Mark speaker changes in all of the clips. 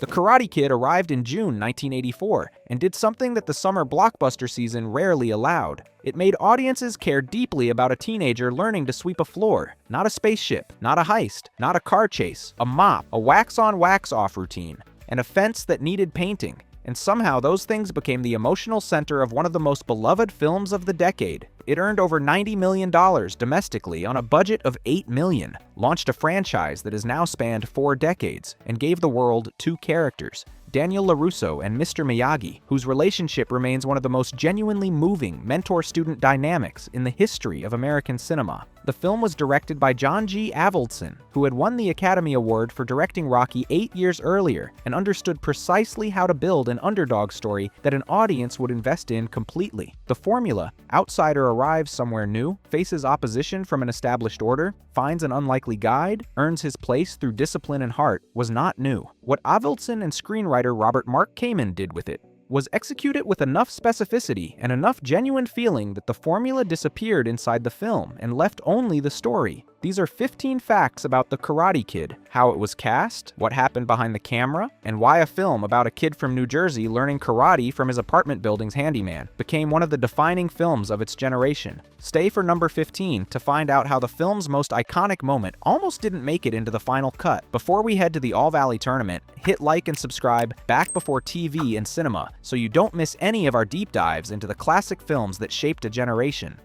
Speaker 1: The Karate Kid arrived in June 1984 and did something that the summer blockbuster season rarely allowed. It made audiences care deeply about a teenager learning to sweep a floor, not a spaceship, not a heist, not a car chase, a mop, a wax-on wax-off routine, and a fence that needed painting. And somehow those things became the emotional center of one of the most beloved films of the decade. It earned over $90 million domestically on a budget of $8 million, launched a franchise that has now spanned 4 decades, and gave the world 2 characters, Daniel LaRusso and Mr. Miyagi, whose relationship remains one of the most genuinely moving mentor-student dynamics in the history of American cinema. The film was directed by John G. Avildsen, who had won the Academy Award for directing Rocky 8 years earlier and understood precisely how to build an underdog story that an audience would invest in completely. The formula, outsider arrives somewhere new, faces opposition from an established order, finds an unlikely guide, earns his place through discipline and heart, was not new. What Avildsen and screenwriter Robert Mark Kamen did with it was execute it with enough specificity and enough genuine feeling that the formula disappeared inside the film and left only the story. These are 15 facts about The Karate Kid, how it was cast, what happened behind the camera, and why a film about a kid from New Jersey learning karate from his apartment building's handyman became one of the defining films of its generation. Stay for number 15 to find out how the film's most iconic moment almost didn't make it into the final cut. Before we head to the All Valley Tournament, hit like and subscribe back before TV and cinema so you don't miss any of our deep dives into the classic films that shaped a generation.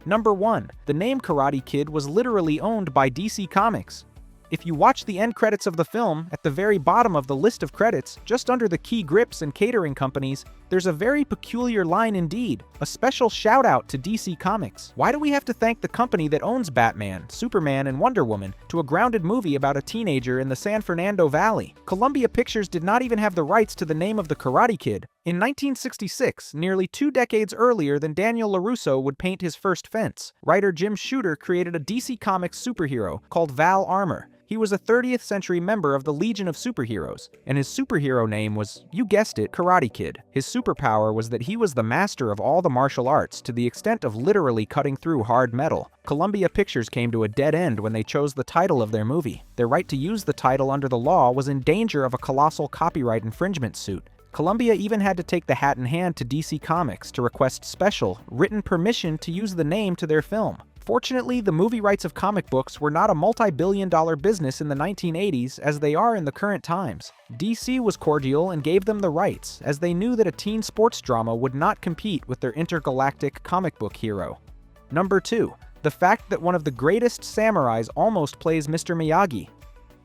Speaker 1: Number 1. The name Karate Kid was literally owned by DC Comics. If you watch the end credits of the film, at the very bottom of the list of credits, just under the key grips and catering companies, there's a very peculiar line indeed, a special shout-out to DC Comics. Why do we have to thank the company that owns Batman, Superman, and Wonder Woman to a grounded movie about a teenager in the San Fernando Valley? Columbia Pictures did not even have the rights to the name of the Karate Kid. In 1966, nearly 2 decades earlier than Daniel LaRusso would paint his first fence, writer Jim Shooter created a DC Comics superhero called Val Armour. He was a 30th century member of the Legion of Superheroes, and his superhero name was, you guessed it, Karate Kid. His superpower was that he was the master of all the martial arts to the extent of literally cutting through hard metal. Columbia Pictures came to a dead end when they chose the title of their movie. Their right to use the title under the law was in danger of a colossal copyright infringement suit. Columbia even had to take the hat in hand to DC Comics to request special, written permission to use the name to their film. Fortunately, the movie rights of comic books were not a multi-billion-dollar business in the 1980s as they are in the current times. DC was cordial and gave them the rights, as they knew that a teen sports drama would not compete with their intergalactic comic book hero. Number 2. The fact that one of the greatest samurais almost plays Mr. Miyagi.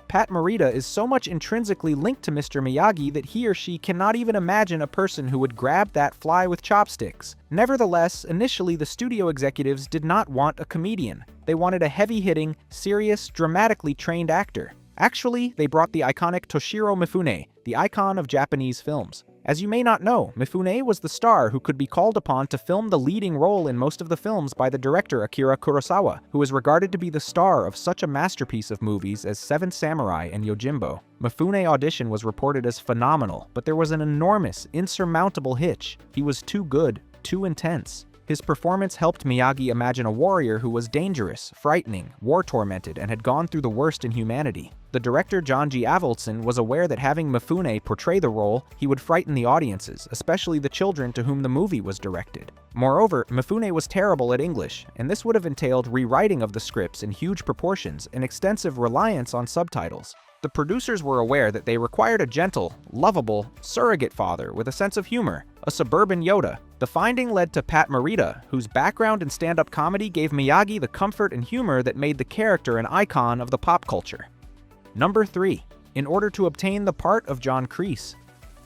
Speaker 1: Pat Morita is so much intrinsically linked to Mr. Miyagi that he or she cannot even imagine a person who would grab that fly with chopsticks. Nevertheless, initially the studio executives did not want a comedian. They wanted a heavy-hitting, serious, dramatically trained actor. Actually, they brought the iconic Toshiro Mifune, the icon of Japanese films. As you may not know, Mifune was the star who could be called upon to film the leading role in most of the films by the director Akira Kurosawa, who is regarded to be the star of such a masterpiece of movies as Seven Samurai and Yojimbo. Mifune's audition was reported as phenomenal, but there was an enormous, insurmountable hitch. He was too good, too intense. His performance helped Miyagi imagine a warrior who was dangerous, frightening, war-tormented, and had gone through the worst in humanity. The director John G. Avildsen was aware that having Mifune portray the role, he would frighten the audiences, especially the children to whom the movie was directed. Moreover, Mifune was terrible at English, and this would have entailed rewriting of the scripts in huge proportions and extensive reliance on subtitles. The producers were aware that they required a gentle, lovable, surrogate father with a sense of humor, a suburban Yoda. The finding led to Pat Morita, whose background in stand-up comedy gave Miyagi the comfort and humor that made the character an icon of the pop culture. Number 3. In order to obtain the part of John Kreese.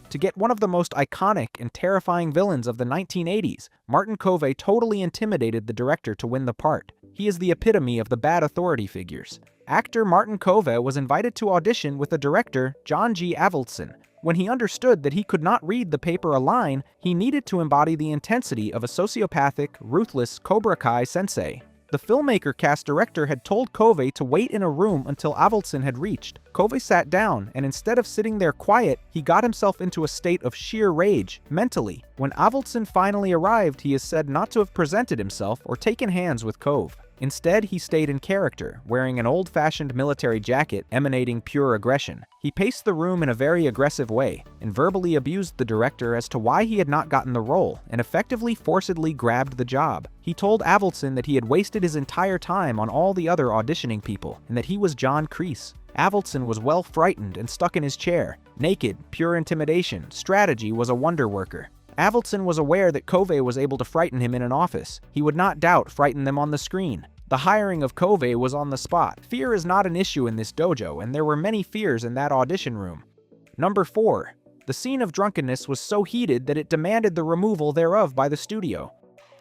Speaker 1: To get one of the most iconic and terrifying villains of the 1980s, Martin Kove totally intimidated the director to win the part. He is the epitome of the bad authority figures. Actor Martin Kove was invited to audition with the director John G. Avildsen. When he understood that he could not read the paper a line, he needed to embody the intensity of a sociopathic, ruthless Cobra Kai sensei. The filmmaker cast director had told Kove to wait in a room until Avildsen had reached. Kove sat down, and instead of sitting there quiet, he got himself into a state of sheer rage, mentally. When Avildsen finally arrived, he is said not to have presented himself or taken hands with Cove. Instead, he stayed in character, wearing an old-fashioned military jacket emanating pure aggression. He paced the room in a very aggressive way and verbally abused the director as to why he had not gotten the role and effectively forcibly grabbed the job. He told Avildsen that he had wasted his entire time on all the other auditioning people and that he was John Kreese. Avildsen was well frightened and stuck in his chair. Naked, pure intimidation, strategy was a wonder worker. Avildsen was aware that Cove was able to frighten him in an office. He would not doubt frighten them on the screen. The hiring of Cove was on the spot. Fear is not an issue in this dojo, and there were many fears in that audition room. Number 4. The scene of drunkenness was so heated that it demanded the removal thereof by the studio.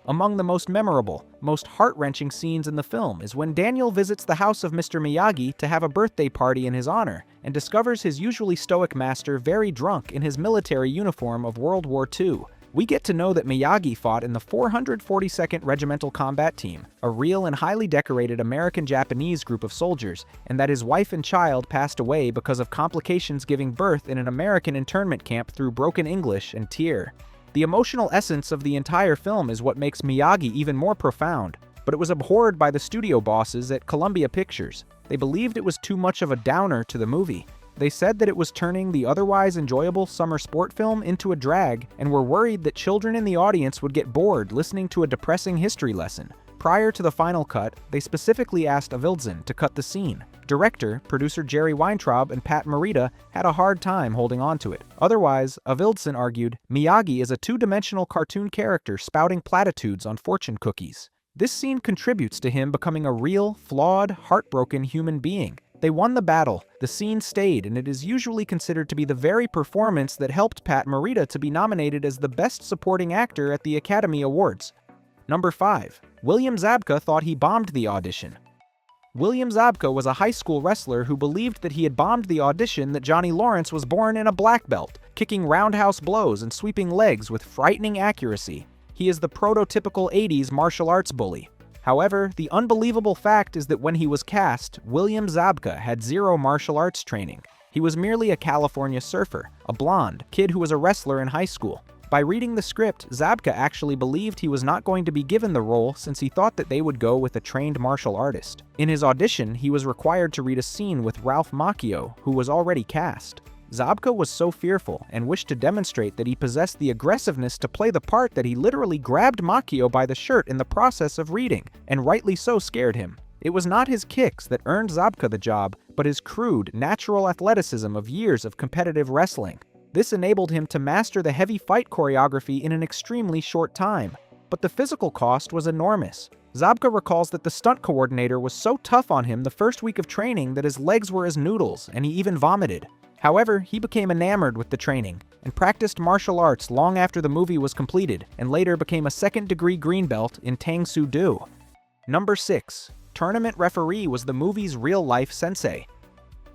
Speaker 1: Among the most memorable, most heart-wrenching scenes in the film is when Daniel visits the house of Mr. Miyagi to have a birthday party in his honor and discovers his usually stoic master very drunk in his military uniform of World War II. We get to know that Miyagi fought in the 442nd Regimental Combat Team, a real and highly decorated American-Japanese group of soldiers, and that his wife and child passed away because of complications giving birth in an American internment camp through broken English and tear. The emotional essence of the entire film is what makes Miyagi even more profound, but it was abhorred by the studio bosses at Columbia Pictures. They believed it was too much of a downer to the movie. They said that it was turning the otherwise enjoyable summer sport film into a drag and were worried that children in the audience would get bored listening to a depressing history lesson. Prior to the final cut, they specifically asked Avildsen to cut the scene. Director, producer Jerry Weintraub, and Pat Morita had a hard time holding on to it. Otherwise, Avildsen argued, Miyagi is a two-dimensional cartoon character spouting platitudes on fortune cookies. This scene contributes to him becoming a real, flawed, heartbroken human being. They won the battle, the scene stayed, and it is usually considered to be the very performance that helped Pat Morita to be nominated as the Best Supporting Actor at the Academy Awards. Number 5. William Zabka thought he bombed the audition. William Zabka was a high school wrestler who believed that he had bombed the audition that Johnny Lawrence was born in a black belt, kicking roundhouse blows and sweeping legs with frightening accuracy. He is the prototypical 80s martial arts bully. However, the unbelievable fact is that when he was cast, William Zabka had zero martial arts training. He was merely a California surfer, a blonde kid who was a wrestler in high school. By reading the script, Zabka actually believed he was not going to be given the role since he thought that they would go with a trained martial artist. In his audition, he was required to read a scene with Ralph Macchio, who was already cast. Zabka was so fearful and wished to demonstrate that he possessed the aggressiveness to play the part that he literally grabbed Macchio by the shirt in the process of reading, and rightly so scared him. It was not his kicks that earned Zabka the job, but his crude, natural athleticism of years of competitive wrestling. This enabled him to master the heavy fight choreography in an extremely short time. But the physical cost was enormous. Zabka recalls that the stunt coordinator was so tough on him the first week of training that his legs were as noodles, and he even vomited. However, he became enamored with the training and practiced martial arts long after the movie was completed, and later became a second-degree green belt in Tang Soo Do. Number 6. Tournament referee was the movie's real-life sensei.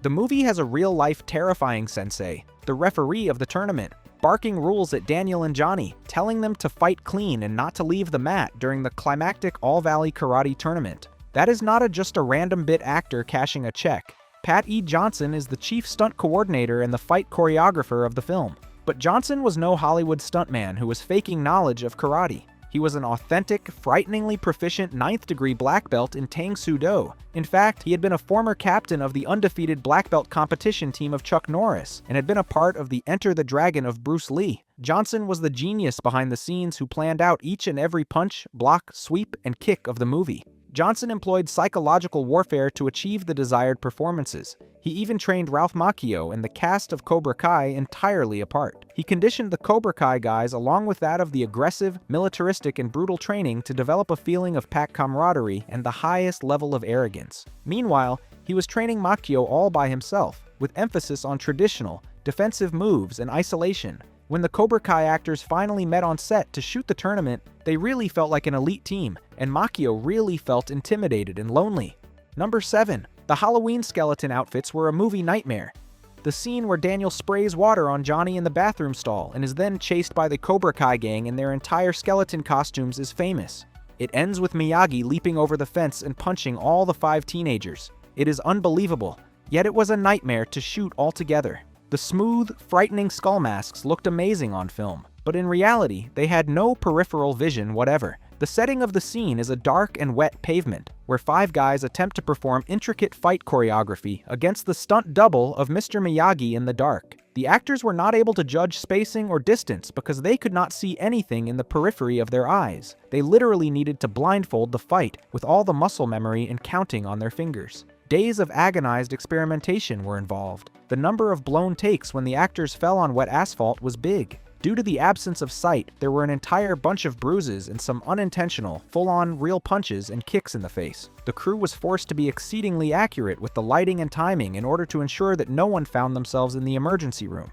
Speaker 1: The movie has a real-life terrifying sensei, the referee of the tournament, barking rules at Daniel and Johnny, telling them to fight clean and not to leave the mat during the climactic All-Valley Karate tournament. That is not just a random bit actor cashing a check. Pat E. Johnson is the chief stunt coordinator and the fight choreographer of the film. But Johnson was no Hollywood stuntman who was faking knowledge of karate. He was an authentic, frighteningly proficient 9th-degree black belt in Tang Soo Do. In fact, he had been a former captain of the undefeated black belt competition team of Chuck Norris and had been a part of the Enter the Dragon of Bruce Lee. Johnson was the genius behind the scenes who planned out each and every punch, block, sweep, and kick of the movie. Johnson employed psychological warfare to achieve the desired performances. He even trained Ralph Macchio and the cast of Cobra Kai entirely apart. He conditioned the Cobra Kai guys along with that of the aggressive, militaristic, and brutal training to develop a feeling of pack camaraderie and the highest level of arrogance. Meanwhile, he was training Macchio all by himself, with emphasis on traditional, defensive moves and isolation. When the Cobra Kai actors finally met on set to shoot the tournament, they really felt like an elite team, and Macchio really felt intimidated and lonely. Number 7. The Halloween skeleton outfits were a movie nightmare. The scene where Daniel sprays water on Johnny in the bathroom stall and is then chased by the Cobra Kai gang in their entire skeleton costumes is famous. It ends with Miyagi leaping over the fence and punching all the 5 teenagers. It is unbelievable, yet it was a nightmare to shoot altogether. The smooth, frightening skull masks looked amazing on film, but in reality, they had no peripheral vision whatever. The setting of the scene is a dark and wet pavement, where 5 guys attempt to perform intricate fight choreography against the stunt double of Mr. Miyagi in the dark. The actors were not able to judge spacing or distance because they could not see anything in the periphery of their eyes. They literally needed to blindfold the fight, with all the muscle memory and counting on their fingers. Days of agonized experimentation were involved. The number of blown takes when the actors fell on wet asphalt was big. Due to the absence of sight, there were an entire bunch of bruises and some unintentional, full-on real punches and kicks in the face. The crew was forced to be exceedingly accurate with the lighting and timing in order to ensure that no one found themselves in the emergency room.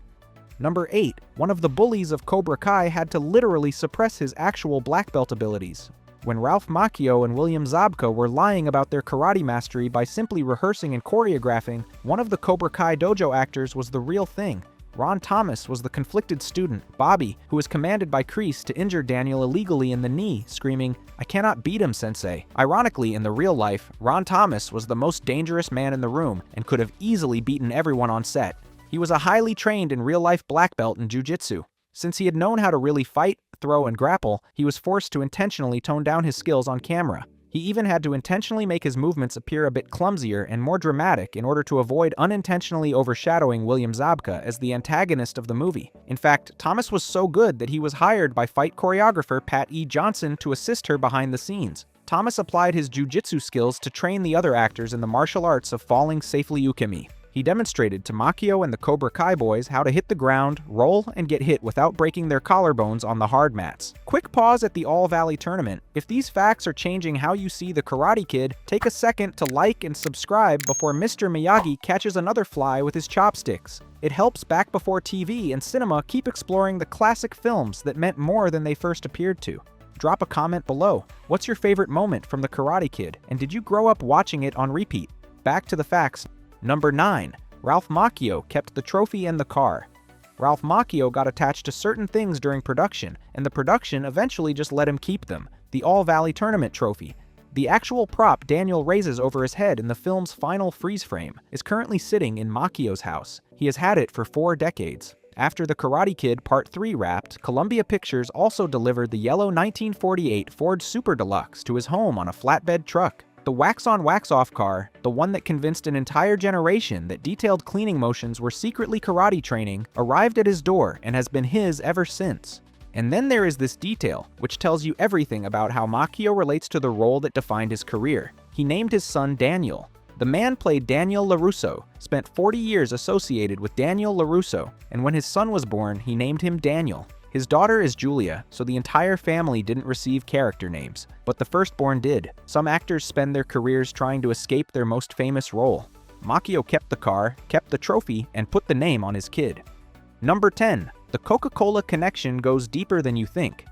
Speaker 1: Number 8. One of the bullies of Cobra Kai had to literally suppress his actual black belt abilities. When Ralph Macchio and William Zabka were lying about their karate mastery by simply rehearsing and choreographing, one of the Cobra Kai dojo actors was the real thing. Ron Thomas was the conflicted student, Bobby, who was commanded by Kreese to injure Daniel illegally in the knee, screaming, "I cannot beat him, sensei." Ironically, in the real life, Ron Thomas was the most dangerous man in the room and could have easily beaten everyone on set. He was a highly trained in real-life black belt in jiu-jitsu. Since he had known how to really fight, throw, and grapple, he was forced to intentionally tone down his skills on camera. He even had to intentionally make his movements appear a bit clumsier and more dramatic in order to avoid unintentionally overshadowing William Zabka as the antagonist of the movie. In fact, Thomas was so good that he was hired by fight choreographer Pat E. Johnson to assist her behind the scenes. Thomas applied his jiu-jitsu skills to train the other actors in the martial arts of falling safely ukemi. He demonstrated to Macchio and the Cobra Kai boys how to hit the ground, roll, and get hit without breaking their collarbones on the hard mats. Quick pause at the All Valley tournament. If these facts are changing how you see the Karate Kid, take a second to like and subscribe before Mr. Miyagi catches another fly with his chopsticks. It helps Back Before TV and cinema keep exploring the classic films that meant more than they first appeared to. Drop a comment below. What's your favorite moment from the Karate Kid, and did you grow up watching it on repeat? Back to the facts. Number 9. Ralph Macchio kept the trophy and the car. Ralph Macchio got attached to certain things during production, and the production eventually just let him keep them. The All Valley Tournament trophy. The actual prop Daniel raises over his head in the film's final freeze frame is currently sitting in Macchio's house. He has had it for 4 decades. After The Karate Kid Part 3 wrapped, Columbia Pictures also delivered the yellow 1948 Ford Super Deluxe to his home on a flatbed truck. The wax-on, wax-off car, the one that convinced an entire generation that detailed cleaning motions were secretly karate training, arrived at his door and has been his ever since. And then there is this detail, which tells you everything about how Macchio relates to the role that defined his career. He named his son Daniel. The man played Daniel LaRusso, spent 40 years associated with Daniel LaRusso, and when his son was born, he named him Daniel. His daughter is Julia, so the entire family didn't receive character names, but the firstborn did. Some actors spend their careers trying to escape their most famous role. Macchio kept the car, kept the trophy, and put the name on his kid. Number 10. The Coca-Cola connection goes deeper than you think.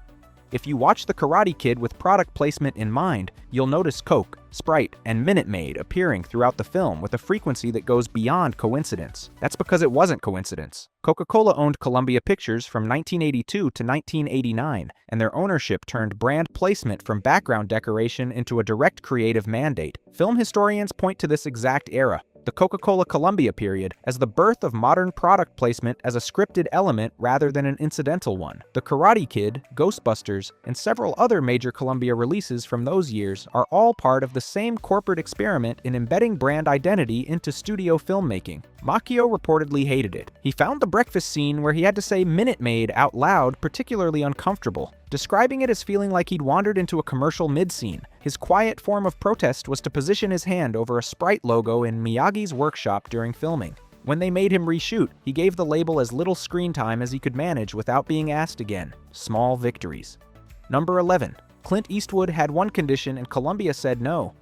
Speaker 1: If you watch The Karate Kid with product placement in mind, you'll notice Coke, Sprite, and Minute Maid appearing throughout the film with a frequency that goes beyond coincidence. That's because it wasn't coincidence. Coca-Cola owned Columbia Pictures from 1982 to 1989, and their ownership turned brand placement from background decoration into a direct creative mandate. Film historians point to this exact era, the Coca-Cola Columbia period, as the birth of modern product placement as a scripted element rather than an incidental one. The Karate Kid, Ghostbusters, and several other major Columbia releases from those years are all part of the same corporate experiment in embedding brand identity into studio filmmaking. Macchio reportedly hated it. He found the breakfast scene where he had to say Minute Maid out loud particularly uncomfortable, describing it as feeling like he'd wandered into a commercial mid-scene. His quiet form of protest was to position his hand over a Sprite logo in Miyagi's workshop during filming. When they made him reshoot, he gave the label as little screen time as he could manage without being asked again. Small victories. Number 11. Clint Eastwood had one condition and Columbia said no.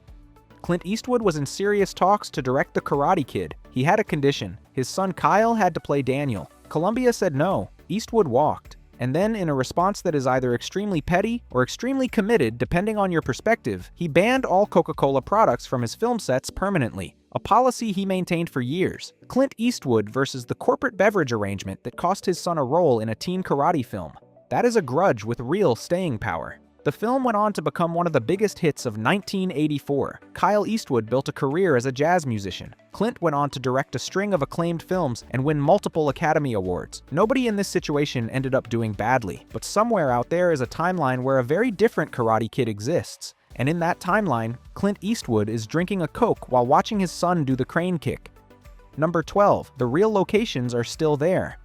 Speaker 1: Clint Eastwood was in serious talks to direct The Karate Kid. He had a condition. His son Kyle had to play Daniel. Columbia said no. Eastwood walked. And then, in a response that is either extremely petty or extremely committed depending on your perspective, he banned all Coca-Cola products from his film sets permanently, a policy he maintained for years. Clint Eastwood versus the corporate beverage arrangement that cost his son a role in a teen karate film. That is a grudge with real staying power. The film went on to become one of the biggest hits of 1984. Kyle Eastwood built a career as a jazz musician. Clint went on to direct a string of acclaimed films and win multiple Academy Awards. Nobody in this situation ended up doing badly, but somewhere out there is a timeline where a very different Karate Kid exists. And in that timeline, Clint Eastwood is drinking a Coke while watching his son do the crane kick. Number 12. The real locations are still there.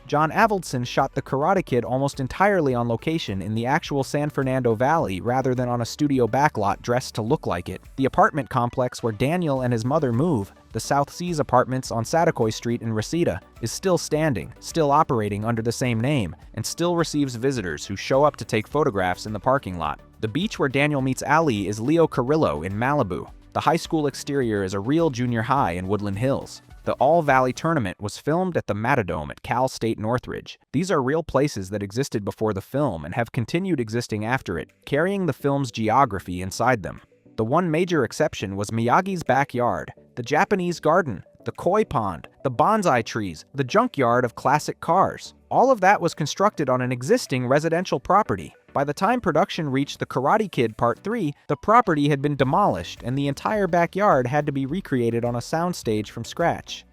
Speaker 1: John Avildsen shot The Karate Kid almost entirely on location in the actual San Fernando Valley rather than on a studio backlot dressed to look like it. The apartment complex where Daniel and his mother move, the South Seas Apartments on Satakoy Street in Reseda, is still standing, still operating under the same name, and still receives visitors who show up to take photographs in the parking lot. The beach where Daniel meets Ali is Leo Carrillo in Malibu. The high school exterior is a real junior high in Woodland Hills. The All-Valley Tournament was filmed at the Matadome at Cal State Northridge. These are real places that existed before the film and have continued existing after it, carrying the film's geography inside them. The one major exception was Miyagi's backyard, the Japanese garden, the koi pond, the bonsai trees, the junkyard of classic cars. All of that was constructed on an existing residential property. By the time production reached The Karate Kid Part 3, the property had been demolished and the entire backyard had to be recreated on a soundstage from scratch.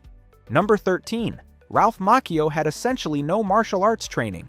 Speaker 1: Number 13. Ralph Macchio had essentially no martial arts training.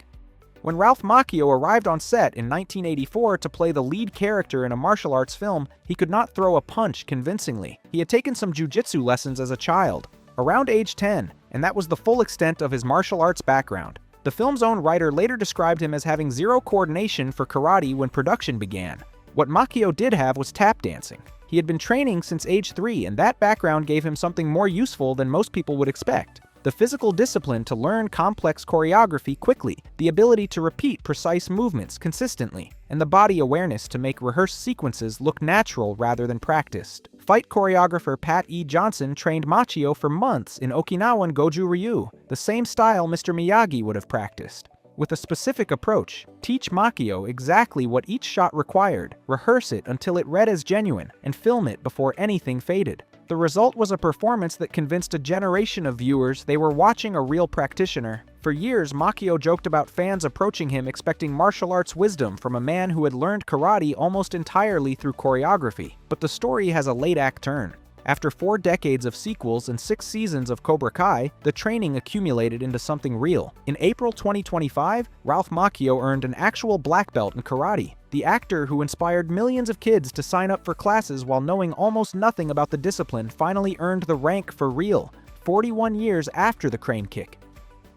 Speaker 1: When Ralph Macchio arrived on set in 1984 to play the lead character in a martial arts film, he could not throw a punch convincingly. He had taken some jiu-jitsu lessons as a child, around age 10, and that was the full extent of his martial arts background. The film's own writer later described him as having zero coordination for karate when production began. What Macchio did have was tap dancing. He had been training since age 3, and that background gave him something more useful than most people would expect. The physical discipline to learn complex choreography quickly, the ability to repeat precise movements consistently, and the body awareness to make rehearsed sequences look natural rather than practiced. Fight choreographer Pat E. Johnson trained Macchio for months in Okinawan Goju Ryu, the same style Mr. Miyagi would have practiced. With a specific approach, teach Macchio exactly what each shot required, rehearse it until it read as genuine, and film it before anything faded. The result was a performance that convinced a generation of viewers they were watching a real practitioner. For years, Macchio joked about fans approaching him expecting martial arts wisdom from a man who had learned karate almost entirely through choreography. But the story has a late-act turn. After 4 decades of sequels and 6 seasons of Cobra Kai, the training accumulated into something real. In April 2025, Ralph Macchio earned an actual black belt in karate. The actor who inspired millions of kids to sign up for classes while knowing almost nothing about the discipline finally earned the rank for real, 41 years after the crane kick.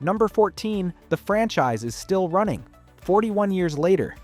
Speaker 1: Number 14, the franchise is still running, 41 years later.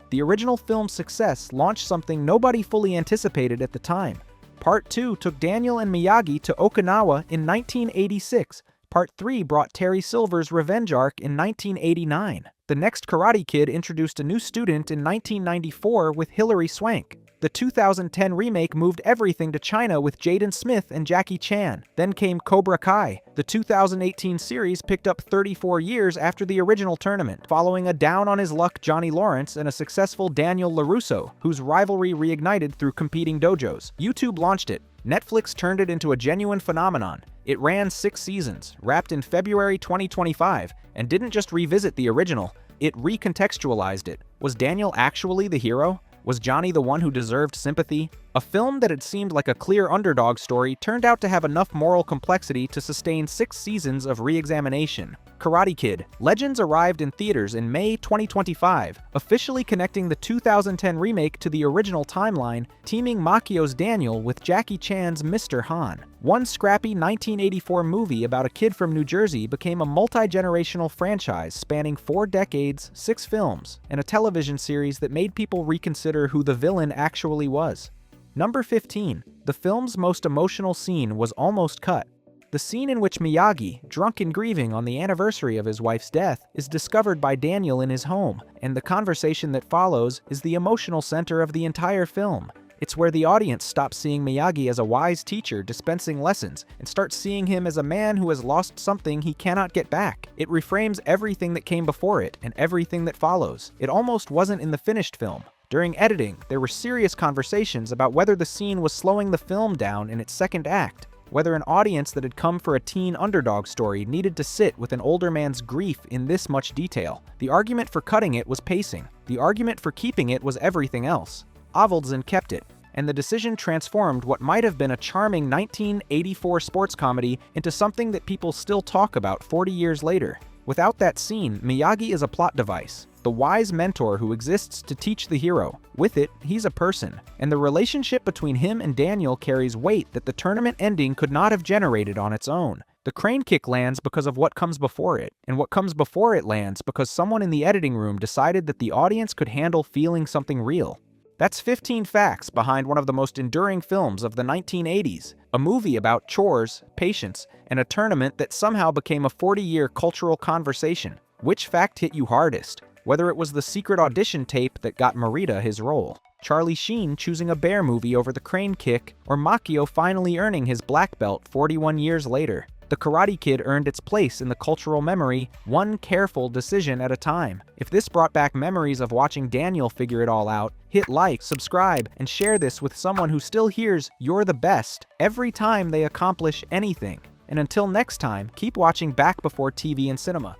Speaker 1: The original film's success launched something nobody fully anticipated at the time. Part 2 took Daniel and Miyagi to Okinawa in 1986. Part 3 brought Terry Silver's revenge arc in 1989. The next Karate Kid introduced a new student in 1994 with Hilary Swank. The 2010 remake moved everything to China with Jaden Smith and Jackie Chan. Then came Cobra Kai. The 2018 series picked up 34 years after the original tournament, following a down-on-his-luck Johnny Lawrence and a successful Daniel LaRusso, whose rivalry reignited through competing dojos. YouTube launched it. Netflix turned it into a genuine phenomenon. It ran 6 seasons, wrapped in February 2025, and didn't just revisit the original, it recontextualized it. Was Daniel actually the hero? Was Johnny the one who deserved sympathy? A film that had seemed like a clear underdog story turned out to have enough moral complexity to sustain 6 seasons of re-examination. Karate Kid: Legends arrived in theaters in May 2025, officially connecting the 2010 remake to the original timeline, teaming Macchio's Daniel with Jackie Chan's Mr. Han. One scrappy 1984 movie about a kid from New Jersey became a multi-generational franchise spanning 4 decades, 6 films, and a television series that made people reconsider who the villain actually was. Number 15. The film's most emotional scene was almost cut. The scene in which Miyagi, drunk and grieving on the anniversary of his wife's death, is discovered by Daniel in his home, and the conversation that follows is the emotional center of the entire film. It's where the audience stops seeing Miyagi as a wise teacher dispensing lessons and starts seeing him as a man who has lost something he cannot get back. It reframes everything that came before it and everything that follows. It almost wasn't in the finished film. During editing, there were serious conversations about whether the scene was slowing the film down in its second act, whether an audience that had come for a teen underdog story needed to sit with an older man's grief in this much detail. The argument for cutting it was pacing. The argument for keeping it was everything else. Avildsen kept it, and the decision transformed what might have been a charming 1984 sports comedy into something that people still talk about 40 years later. Without that scene, Miyagi is a plot device, the wise mentor who exists to teach the hero. With it, he's a person, and the relationship between him and Daniel carries weight that the tournament ending could not have generated on its own. The crane kick lands because of what comes before it, and what comes before it lands because someone in the editing room decided that the audience could handle feeling something real. That's 15 facts behind one of the most enduring films of the 1980s, a movie about chores, patience, and a tournament that somehow became a 40-year cultural conversation. Which fact hit you hardest? Whether it was the secret audition tape that got Morita his role, Charlie Sheen choosing a bear movie over the crane kick, or Macchio finally earning his black belt 41 years later. The Karate Kid earned its place in the cultural memory, one careful decision at a time. If this brought back memories of watching Daniel figure it all out, hit like, subscribe, and share this with someone who still hears "You're the best" every time they accomplish anything. And until next time, keep watching Back Before TV and Cinema.